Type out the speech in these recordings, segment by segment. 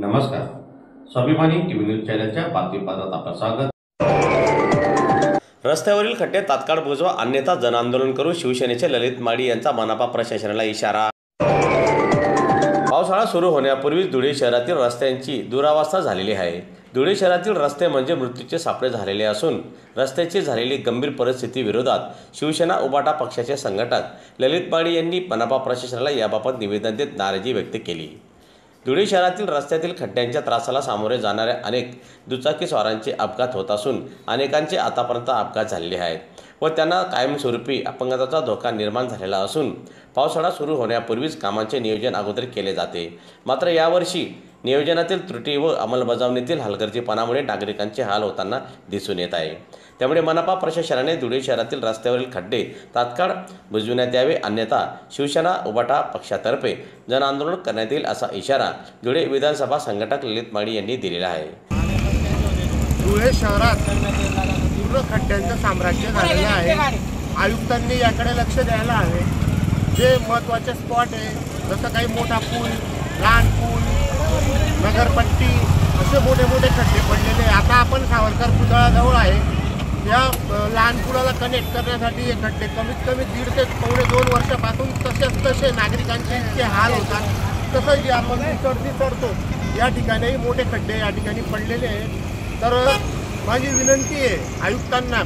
नमस्कार. स्वाभिमानी TV news चॅनलच्या बातमीपत्रात आपलं स्वागत. रस्त्यावरील खड्डे तात्काळ बुजवा अन्यथा जनआंदोलन करू, शिवसेनेचे ललित माळी यांचा मनपा प्रशासनाला इशारा. पावसाळा सुरू होण्यापूर्वीच धुळे शहरातील रस्त्यांची दुरावस्था झालेली आहे. धुळे शहरातील रस्ते म्हणजे मृत्यूचे सापळे झालेले असून रस्त्याची झालेली गंभीर परिस्थिती विरोधात शिवसेना उबाटा पक्षाचे संघटक ललित माळी यांनी मनपा प्रशासनाला याबाबत निवेदन देत नाराजी व्यक्त केली. धुळे शहरातील रस्त्यातील खड्ड्यांच्या त्रासाला सामोरे जाणाऱ्या अनेक दुचाकी स्वारांचे अपघात होत असून अनेकांचे आतापर्यंत अपघात झालेले आहेत व त्यांना कायमस्वरूपी अपंगताचा धोका निर्माण झालेला असून पावसाळा सुरू होण्यापूर्वीच कामांचे नियोजन अगोदर केले जाते. मात्र यावर्षी नियोजनातील त्रुटी व अंमलबजावणीतील हलगर्जीपणामुळे नागरिकांचे हाल होताना दिसून येत आहे. त्यामुळे मनपा प्रशासनाने धुळे शहरातील रस्त्यावरील खड्डे तात्काळ बुजविण्यात यावे अन्यथा शिवसेना उबाटा पक्षातर्फे जनआंदोलन करण्यात येईल असा इशारा धुळे विधानसभा संघटक ललित माळी यांनी दिलेला आहे. धुळे शहरात पूर्ण खड्ड्यांचं साम्राज्य झालेलं आहे. आयुक्तांनी याकडे लक्ष द्यायला हवे. जे महत्त्वाचे स्पॉट आहे जसं काही मोठा पूल, लहान पूल, नगरपट्टी असे मोठे मोठे खड्डे पडलेले. आता आपण सावरकर पुतळ्याजवळ आहे. या लहान पुलाला कनेक्ट करण्यासाठी हे खड्डे कमीत कमी 1.5 ते पावणे 2 वर्षापासून तसे नागरिकांचे इतके हाल होतात. तसं जे आपण चढतो या ठिकाणी मोठे खड्डे या ठिकाणी पडलेले आहेत. तर माझी विनंती आहे आयुक्तांना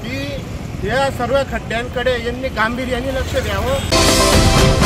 की या सर्व खड्ड्यांकडे यांनी गांभीर्याने लक्ष द्यावं.